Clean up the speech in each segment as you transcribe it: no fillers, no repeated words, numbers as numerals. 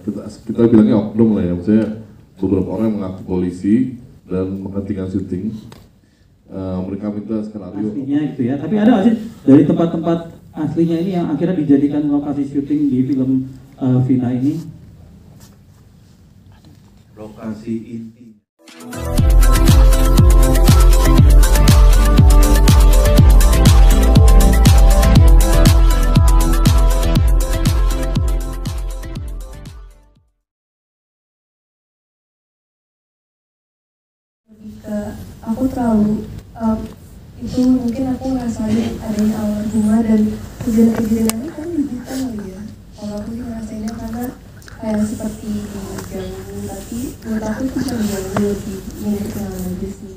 kita bilangnya oknum lah ya, maksudnya beberapa orang yang mengaku polisi dan menghentikan syuting. Mereka minta skenario aslinya itu ya, tapi ada nggak sih dari tempat-tempat aslinya ini yang akhirnya dijadikan lokasi syuting di film Vina ini? Lokasi inti. Aku terlalu itu mungkin aku ngerasain adanya almarhumah dan kejadian-kejadian ini kan digital kali ya. Kalau aku sih ngerasainnya karena kayak seperti diganggu, tapi menurut aku itu bukan diganggu, lebih mirip kenalan aja sih.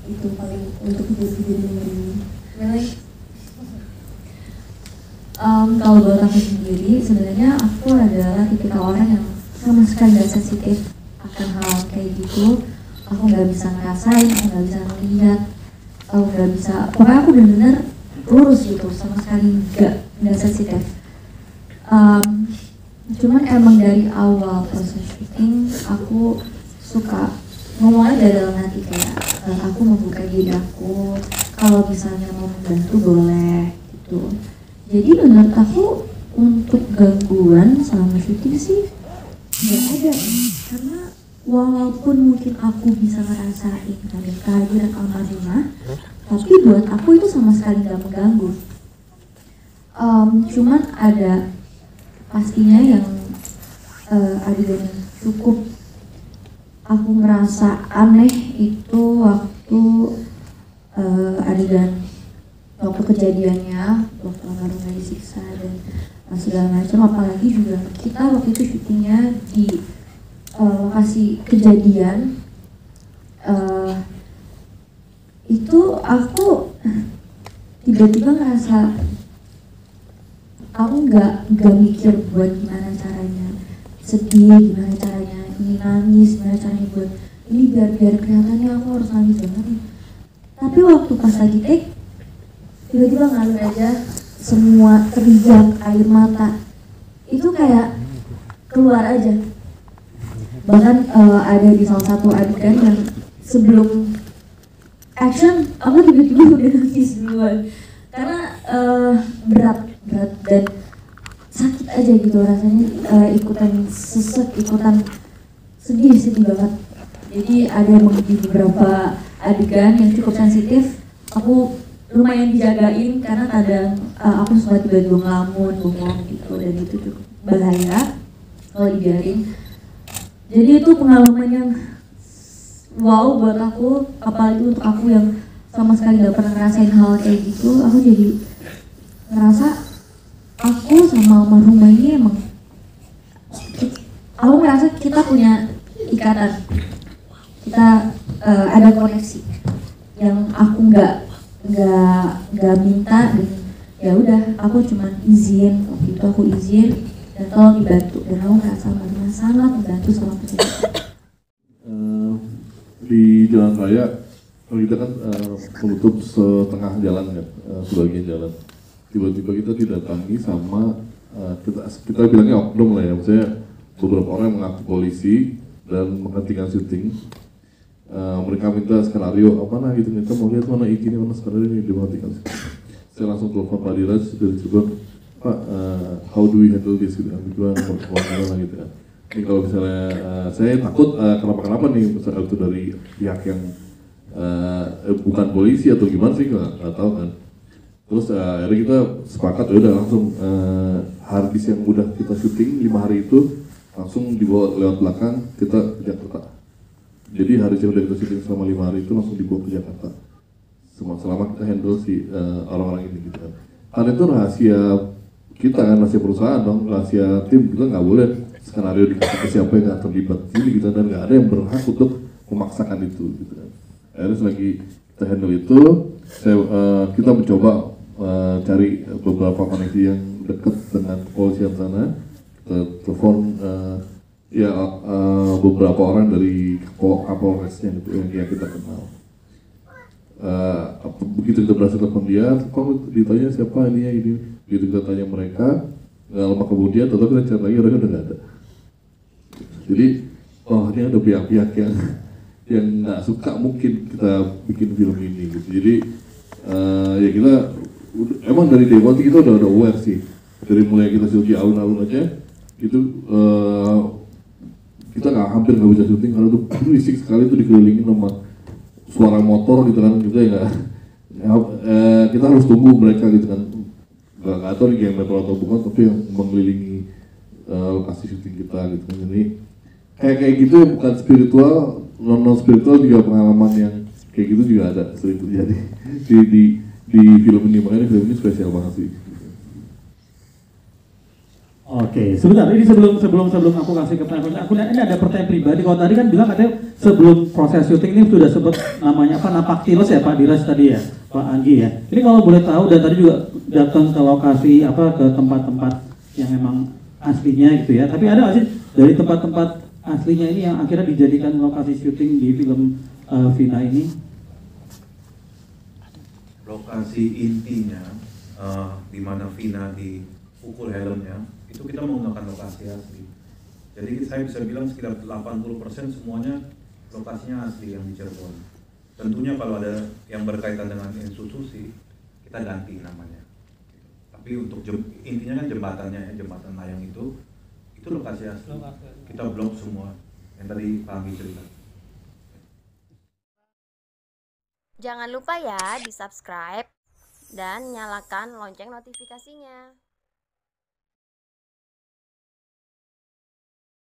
Itu paling untuk kejadian-kejadian ini. Gimana? Kalau buat aku sendiri, sebenarnya aku adalah tipikal orang yang sama sekali gak sensitif akan hal kayak gitu. Aku nggak bisa ngerasain, aku nggak bisa melihat, aku nggak bisa, pokoknya aku benar-benar lurus gitu, sama sekali nggak sensitif. Cuman emang dari awal proses syuting aku suka ngomongnya dari dalam hati kayak aku membuka diri aku, kalau misalnya mau membantu boleh gitu. Jadi menurut aku untuk gangguan selama syuting sih nggak ada, karena walaupun mungkin aku bisa ngerasain kehadiran almarhumah, tapi buat aku itu sama sekali gak mengganggu. Cuman ada pastinya yang adegan yang cukup aku ngerasa aneh itu waktu adegan waktu kejadiannya, waktu almarhumah disiksa dan segala macam. Apalagi juga kita waktu itu syutingnya di lokasi kejadian, itu aku tiba-tiba ngerasa aku nggak mikir buat gimana caranya sedih, gimana caranya ini nangis, gimana caranya buat ini biar kelihatannya aku harus nangis banget nih. Tapi waktu pas lagi take, tiba-tiba ngalir aja semua teriak air mata, itu kayak keluar aja. Bahkan ada di salah satu adegan yang sebelum action aku tiba-tiba udah nangis duluan karena berat dan sakit aja gitu rasanya, ikutan sesek, ikutan sedih banget. Jadi ada di beberapa adegan yang cukup sensitif aku lumayan dijagain karena kadang aku suka tiba-tiba ngelamun, bengong gitu, dan itu cukup bahaya kalau dibiarin. Jadi itu pengalaman yang wow buat aku, apalagi untuk aku yang sama sekali gak pernah ngerasain hal kayak gitu. Aku jadi ngerasa aku sama almarhumah ini emang, aku ngerasa kita punya ikatan, kita ada koneksi yang aku nggak minta, dan ya udah aku cuman izin, waktu itu aku izin dan tolong dibantu, dan aku ngerasa almarhumah sangat membantu sama pekerjaan. Di jalan raya kita kan menutup setengah jalan kan, sebagian jalan. Tiba-tiba kita didatangi sama kita bilangnya oknum lah ya, maksudnya beberapa orang yang mengaku polisi dan menghentikan syuting. Mereka minta skenario apa nah gitu, kita mau lihat mana ini mana skenario ini dimatikan. Saya langsung telepon Pak Diraj dari Cirebon, Pak, how do we handle this gitu kan, gimana lah gitu kan. Ini kalau misalnya saya takut kenapa nih, misalnya itu dari pihak yang bukan polisi atau gimana sih, nggak tahu kan. Terus akhirnya kita sepakat ya udah langsung harddisk yang udah kita syuting 5 hari itu langsung dibawa lewat belakang kita ke Jakarta. Jadi harddisk yang udah kita syuting selama 5 hari itu langsung dibawa ke Jakarta. Selama kita handle si orang-orang ini gitu kan. Karena itu rahasia kita kan, rahasia perusahaan dong, rahasia tim, kita nggak boleh skenario dikasih ke siapa yang nggak terlibat sini gitu, dan nggak ada yang berhak untuk memaksakan itu gitu kan. Akhirnya selagi kita handle itu, kita mencoba cari beberapa koneksi yang dekat dengan kepolisian sana. Kita telepon beberapa orang dari Kapolresnya gitu yang kita kenal. Begitu kita berhasil telepon dia, kok ditanya siapa ini ya ini, begitu kita tanya mereka, nggak lama kemudian tetap kita cari lagi, mereka udah nggak ada. Jadi ini ada pihak-pihak yang nggak suka mungkin kita bikin film ini gitu. Jadi ya kita emang dari day one kita udah aware sih, dari mulai kita syuting alun-alun aja itu kita hampir nggak bisa syuting karena tuh berisik sekali, tuh dikelilingin sama suara motor gitu kan, kita ya kita harus tunggu mereka gitu kan, nggak tahu nih game metro atau bukan, tapi yang mengelilingi lokasi syuting kita gitu kan. Jadi kayak gitu bukan spiritual, non spiritual juga pengalaman yang kayak gitu juga ada sering terjadi di film ini, makanya film ini spesial banget sih. Oke, sebentar, ini sebelum aku kasih ke penonton, ini ada pertanyaan pribadi. Kalau tadi kan bilang katanya sebelum proses syuting ini sudah sebut namanya apa, napaktiles ya Pak Diras tadi ya, Pak Anggi ya. Ini kalau boleh tahu, dan tadi juga datang ke lokasi apa, ke tempat-tempat yang memang aslinya gitu ya. Tapi ada nggak sih dari tempat-tempat aslinya ini yang akhirnya dijadikan lokasi syuting di film Vina ini? Lokasi intinya di mana Vina dipukul helmnya itu kita menggunakan lokasi asli. Jadi saya bisa bilang sekitar 80% semuanya lokasinya asli yang di Cirebon. Tentunya kalau ada yang berkaitan dengan institusi kita ganti namanya. Tapi untuk intinya kan jembatannya ya, jembatan layang itu lokasi asli. Kita blok semua yang tadi Pak Anggi cerita. Jangan lupa ya di subscribe dan nyalakan lonceng notifikasinya.